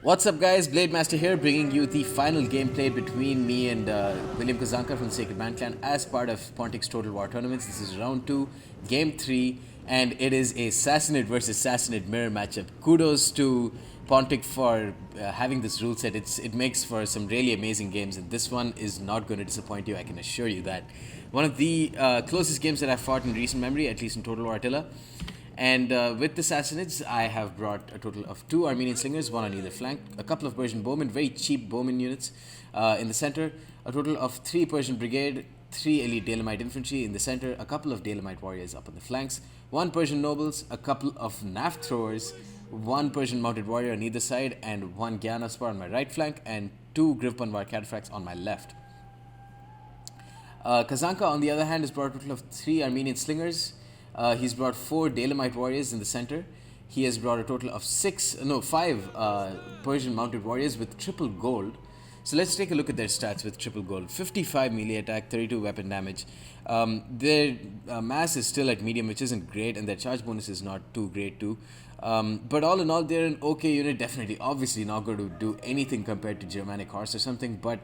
What's up, guys? Blade Master here, bringing you the final gameplay between me and William Kazanka from the Sacred Man Clan as part of Pt.3's Total War tournaments. This is round 2, game 3, and it is a Sassanid versus Sassanid mirror matchup. Kudos to Pontic for having this rule set. It makes for some really amazing games, and this one is not going to disappoint you, I can assure you that. One of the closest games that I've fought in recent memory, at least in Total War Attila. And with the Sassanids, I have brought a total of 2 Armenian slingers, 1 on either flank, a couple of Persian bowmen, very cheap bowmen units in the center, a total of 3 Persian brigade, 3 elite Dalemite infantry in the center, a couple of Dalemite warriors up on the flanks, 1 Persian nobles, a couple of Naf throwers, 1 Persian mounted warrior on either side, and 1 Gyanaspar on my right flank, and 2 Grivpanvar cataphracts on my left. Kazanka, on the other hand, has brought a total of 3 Armenian slingers. He's brought 4 Dalemite warriors in the center. He has brought a total of 5 Persian mounted warriors with triple gold. So let's take a look at their stats with triple gold. 55 melee attack, 32 weapon damage. Their mass is still at medium, which isn't great, and their charge bonus is not too great too. But all in all, they're an okay unit. Definitely, obviously not going to do anything compared to Germanic Horse or something. But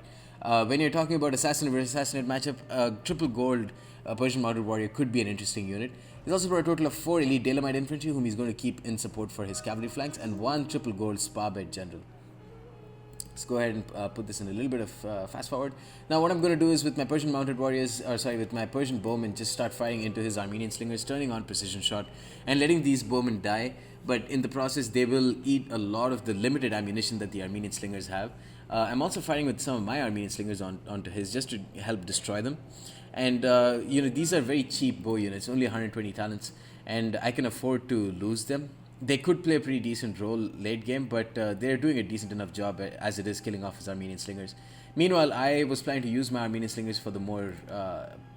when you're talking about Assassin versus Assassinate matchup, triple gold Persian mounted warrior could be an interesting unit. He's also brought a total of 4 elite Dalemite infantry, whom he's going to keep in support for his cavalry flanks, and 1 triple gold Sparbed general. Let's go ahead and put this in a little bit of fast forward. Now what I'm going to do is with my Persian mounted warriors, with my Persian bowmen, just start firing into his Armenian slingers, turning on precision shot and letting these bowmen die. But in the process, they will eat a lot of the limited ammunition that the Armenian slingers have. I'm also firing with some of my Armenian slingers onto his just to help destroy them. And these are very cheap bow units, only 120 talents, and I can afford to lose them. They could play a pretty decent role late game, but they're doing a decent enough job as it is killing off his Armenian slingers. Meanwhile, I was planning to use my Armenian slingers for the more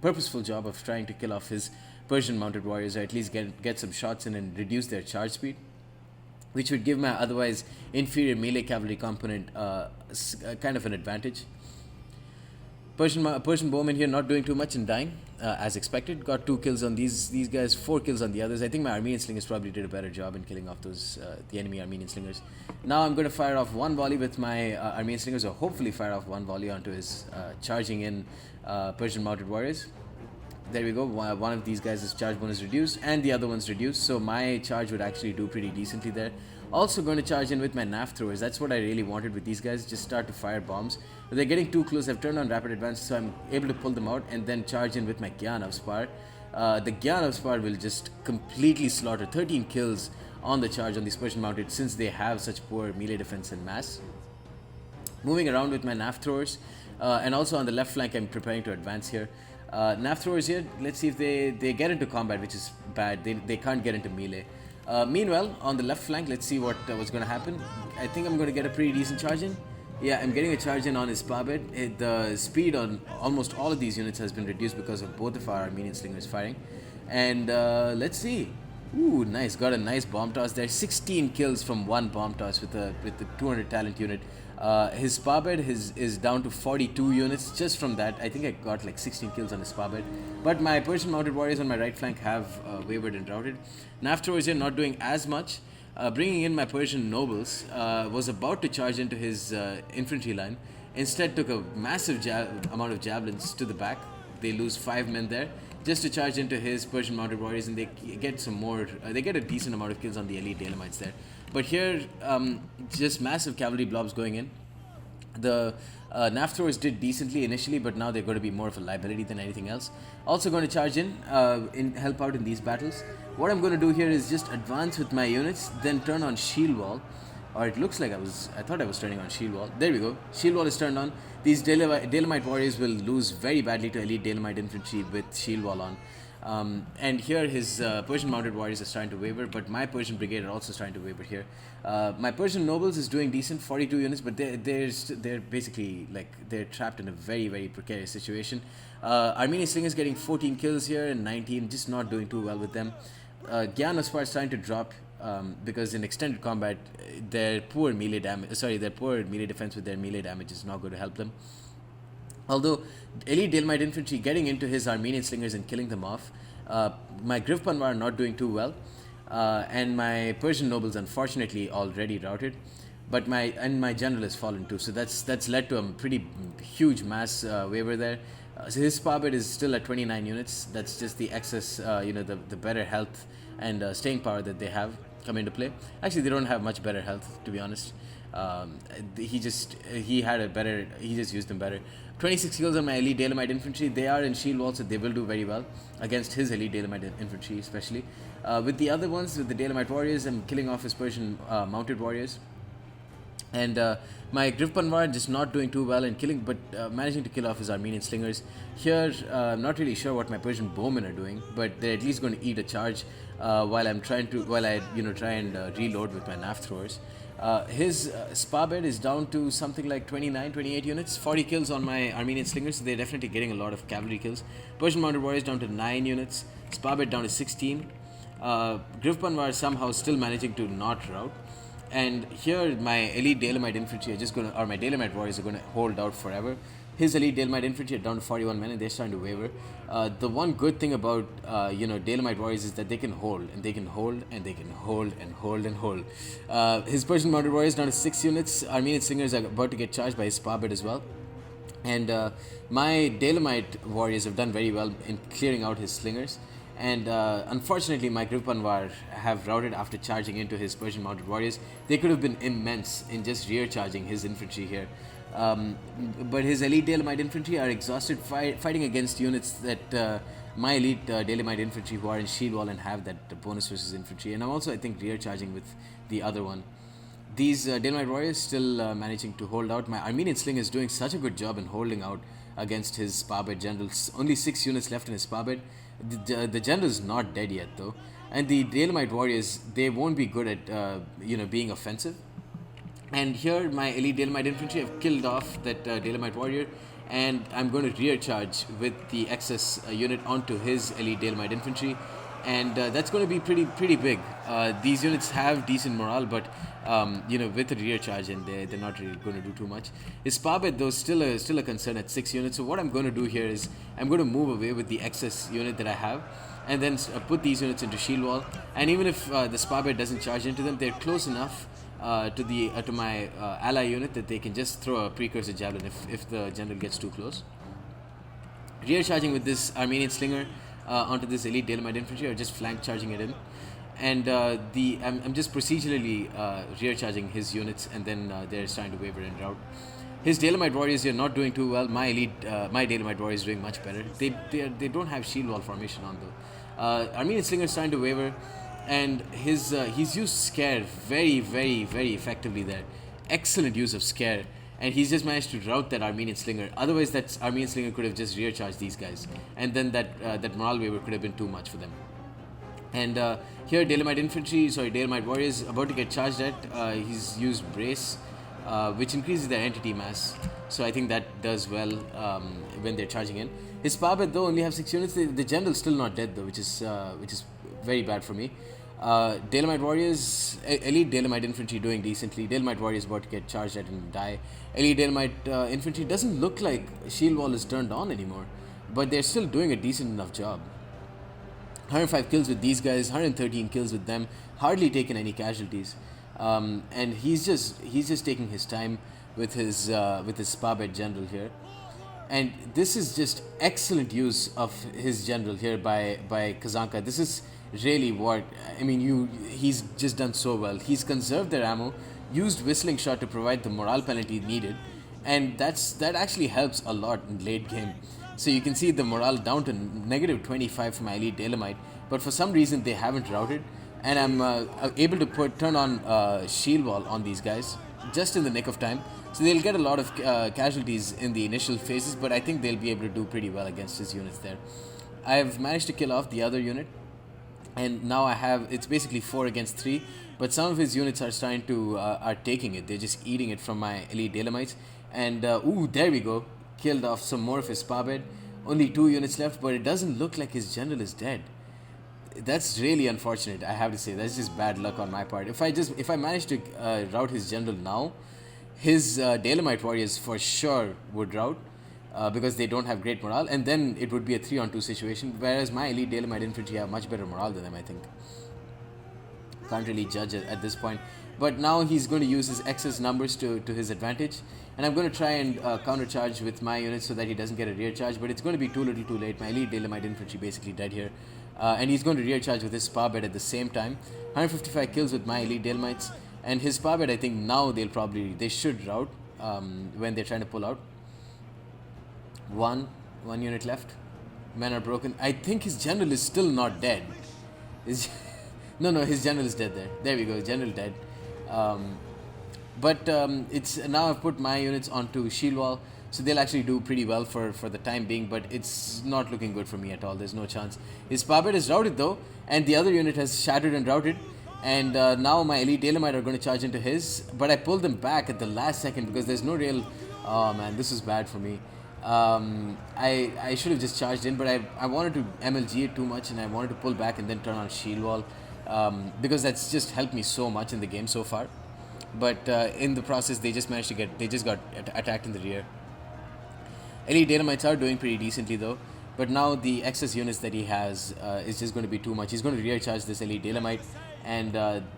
purposeful job of trying to kill off his Persian mounted warriors, or at least get some shots in and reduce their charge speed, which would give my otherwise inferior melee cavalry component kind of an advantage. Persian bowman here not doing too much and dying as expected. Got 2 kills on these guys, 4 kills on the others. I think my Armenian slingers probably did a better job in killing off those the enemy Armenian slingers. Now I'm going to fire off 1 volley with my Armenian slingers, or hopefully fire off 1 volley onto his charging in Persian mounted warriors. There we go. One of these guys' charge bonus reduced and the other one's reduced, so my charge would actually do pretty decently there. Also going to charge in with my Naf throwers. That's what I really wanted with these guys, just start to fire bombs. But they're getting too close. I've turned on rapid advance, so I'm able to pull them out and then charge in with my Gyanaspar. The Gyanaspar will just completely slaughter 13 kills on the charge on these Persian mounted, since they have such poor melee defense and mass. Moving around with my Naf throwers, and also on the left flank I'm preparing to advance here. Naf throwers here, let's see if they get into combat, which is bad. They can't get into melee. Meanwhile, on the left flank, let's see what's going to happen. I think I'm going to get a pretty decent charge in. Yeah, I'm getting a charge in on his Sparbed. The speed on almost all of these units has been reduced because of both of our Armenian slingers firing. And let's see. Ooh, nice. Got a nice bomb toss there. 16 kills from 1 bomb toss with the 200 talent unit. His Sparbed is down to 42 units just from that. I think I got like 16 kills on his Sparbed. But my Persian mounted warriors on my right flank have wavered and routed. Naf throwers here not doing as much. Bringing in my Persian nobles, was about to charge into his infantry line. Instead took a massive amount of javelins to the back. They lose 5 men there, just to charge into his Persian mounted warriors, and they get some more. They get a decent amount of kills on the elite Dalemites there. But here, just massive cavalry blobs going in. The Naf throwers did decently initially, but now they're going to be more of a liability than anything else. Also going to charge in help out in these battles. What I'm going to do here is just advance with my units, then turn on shield wall. Or it looks like I thought I was turning on shield wall. There we go. Shield wall is turned on. These Dalemite warriors will lose very badly to elite Dalemite infantry with shield wall on. And here his Persian mounted warriors are starting to waver, but my Persian brigade are also starting to waver here. My Persian nobles is doing decent, 42 units, but they're basically they're trapped in a very, very precarious situation. Armenian slingers getting 14 kills here and 19, just not doing too well with them. Gyanaspar is starting to drop because in extended combat, their poor melee defense with their melee damage is not going to help them. Although elite Dalemite infantry getting into his Armenian slingers and killing them off, my Grivpanvar are not doing too well, and my Persian nobles unfortunately already routed. but my general has fallen too. So that's led to a pretty huge mass waiver there. So his spar bid is still at 29 units. That's just the excess, the better health and staying power that they have come into play. Actually, they don't have much better health, to be honest. He just used them better. 26 kills on my elite Dalemite infantry. They are in shield wall, so they will do very well against his elite Dalemite infantry, especially. With the other ones, with the Dalemite warriors, I'm killing off his Persian mounted warriors. And my Grifpanvar just not doing too well in killing, but managing to kill off his Armenian slingers. Here, I'm not really sure what my Persian bowmen are doing, but they're at least going to eat a charge while I try and reload with my NAF throwers. His spar bed is down to something like 28 units, 40 kills on my Armenian slingers, so they're definitely getting a lot of cavalry kills. Persian mounted warriors down to 9 units, spar bed down to 16. Grifpanvar somehow still managing to not rout. And here my elite Dalemite infantry are my Dalemite warriors are going to hold out forever. His elite Dalemite infantry are down to 41 men and they're starting to waver. The one good thing about Dalemite warriors is that they can hold and they can hold and they can hold and hold and hold. His Persian mounted warriors down to 6 units. Armenian slingers are about to get charged by his spar bed as well. And my Dalemite warriors have done very well in clearing out his slingers. And unfortunately, my Grifpanvar have routed after charging into his Persian mounted warriors. They could have been immense in just rear charging his infantry here. But his elite Dalemite infantry are exhausted fighting against units that my elite Dalemite infantry who are in shield wall and have that bonus versus infantry. And I'm also, I think, rear charging with the other one. These Dalemite warriors still managing to hold out. My Armenian sling is doing such a good job in holding out against his spar bed generals. Only 6 units left in his spar bed. The general is not dead yet though, and the Dalemite warriors, they won't be good at being offensive. And here my elite Dalemite infantry have killed off that Dalemite warrior, and I'm going to rear charge with the excess unit onto his elite Dalemite infantry, and that's going to be pretty big. These units have decent morale, but with a rear charge, and they're not really going to do too much. His spar bed though still a concern at 6 units. So what I'm going to do here is I'm going to move away with the excess unit that I have, and then put these units into shield wall. And even if the spar bed doesn't charge into them, they're close enough to my ally unit that they can just throw a precursor javelin if the general gets too close. Rear charging with this Armenian slinger onto this elite Dalemite infantry, or just flank charging it in. And I'm just procedurally rear charging his units, and then they're starting to waver and rout. His Dalemite warriors are not doing too well. My Dalemite warriors doing much better. They don't have shield wall formation on though. Armenian slinger is starting to waver, and he's used scare very, very, very effectively there. Excellent use of scare, and he's just managed to rout that Armenian slinger. Otherwise, that Armenian slinger could have just rear charged these guys, and then that morale waver could have been too much for them. And here Dalemite warriors about to get charged at. He's used brace, which increases their entity mass. So I think that does well when they're charging in. His spar bed though only have 6 units. The general's still not dead though, which is very bad for me. Dalemite warriors, elite Dalemite infantry doing decently. Dalemite warriors about to get charged at and die. Elite Dalemite infantry doesn't look like shield wall is turned on anymore, but they're still doing a decent enough job. 105 kills with these guys, 113 kills with them, hardly taken any casualties, and he's just taking his time with his spar bed general here, and this is just excellent use of his general here by Kazanka. This is really what I mean. He's just done so well. He's conserved their ammo, used whistling shot to provide the morale penalty needed, and that actually helps a lot in late game. So you can see the morale down to negative 25 for my elite Dalemite, but for some reason they haven't routed, and I'm able to turn on shield wall on these guys just in the nick of time. So they'll get a lot of casualties in the initial phases, but I think they'll be able to do pretty well against his units there. I've managed to kill off the other unit, and now it's basically 4 against 3, but some of his units are starting to are taking it. They're just eating it from my elite Dalemites, and there we go. Killed off some more of his spar bed. Only 2 units left, but it doesn't look like his general is dead. That's really unfortunate, I have to say. That's just bad luck on my part. If I manage to rout his general now, his Dalemite warriors for sure would rout because they don't have great morale, and then it would be a 3-on-2 situation, whereas my elite Dalemite infantry have much better morale than them, I think. Can't really judge it at this point. but now he's going to use his excess numbers to his advantage, and I'm going to try and countercharge with my units so that he doesn't get a rear charge, but it's going to be too little too late. My elite Dalemite infantry basically dead here, and he's going to rear charge with his spar bed at the same time. 155 kills with my elite Dalemites, and his spar bed, I think now they should rout when they're trying to pull out. One unit left. Men are broken. I think his general is still not dead. No, his general is dead there. There we go, general dead. But it's now I've put my units onto shield wall, so they'll actually do pretty well for the time being, but it's not looking good for me at all. There's no chance. His spar bed is routed though, and the other unit has shattered and routed, and now my elite Dalemite are going to charge into his, but I pulled them back at the last second because there's no real... Oh man, this is bad for me. I should have just charged in, but I wanted to MLG it too much, and I wanted to pull back and then turn on shield wall, because that's just helped me so much in the game so far. But in the process, they just got attacked in the rear. Elite Dalemites are doing pretty decently though, but now the excess units that he has is just going to be too much. He's going to rear charge this elite Dalemite, and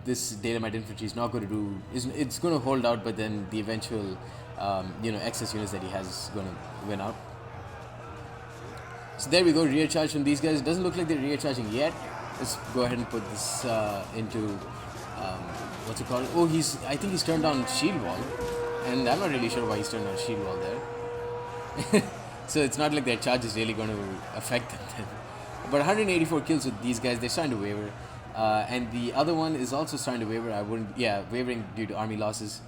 this Dalemite infantry is not going to do... It's going to hold out, but then the eventual excess units that he has is going to win out. So there we go, rear charge from these guys. It doesn't look like they're rear charging yet. Let's go ahead and put this into what's it called? Oh, I think he's turned on shield wall, and I'm not really sure why he's turned on shield wall there. So it's not like their charge is really going to affect them. But 184 kills with these guys, they're starting to waver, and the other one is also starting to waver. Wavering due to army losses.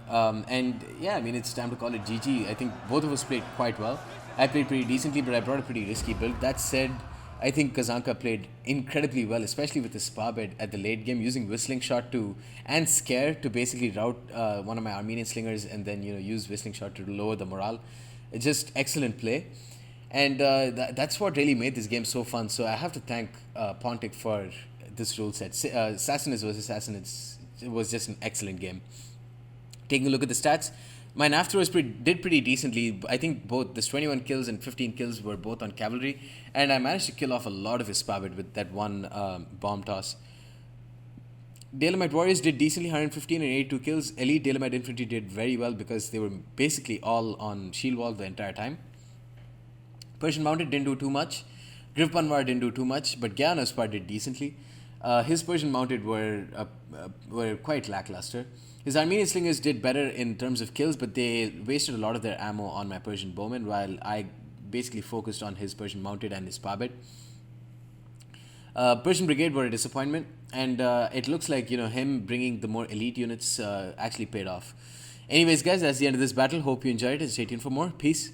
And yeah, I mean, it's time to call it GG. I think both of us played quite well. I played pretty decently, but I brought a pretty risky build. That said, I think Kazanka played incredibly well, especially with the spar bed at the late game, using Whistling Shot and Scare to basically rout one of my Armenian slingers, and then use Whistling Shot to lower the morale. It's just excellent play, and that's what really made this game so fun. So I have to thank Pontic for this rule set. Assassinus vs Assassinus, it was just an excellent game. Taking a look at the stats, my nav throwers did pretty decently. I think both this 21 kills and 15 kills were both on cavalry, and I managed to kill off a lot of his sparbed with that one bomb toss. Dalemite warriors did decently, 115 and 82 kills. Elite Dalemite infantry did very well because they were basically all on shield wall the entire time. Persian mounted didn't do too much. Griff Banwar didn't do too much, but Gyanaspar did decently. His Persian mounted were quite lackluster. His Armenian slingers did better in terms of kills, but they wasted a lot of their ammo on my Persian bowmen, while I basically focused on his Persian mounted and his sparbed. Persian brigade were a disappointment, and it looks like him bringing the more elite units actually paid off. Anyways, guys, that's the end of this battle. Hope you enjoyed it. Stay tuned for more. Peace.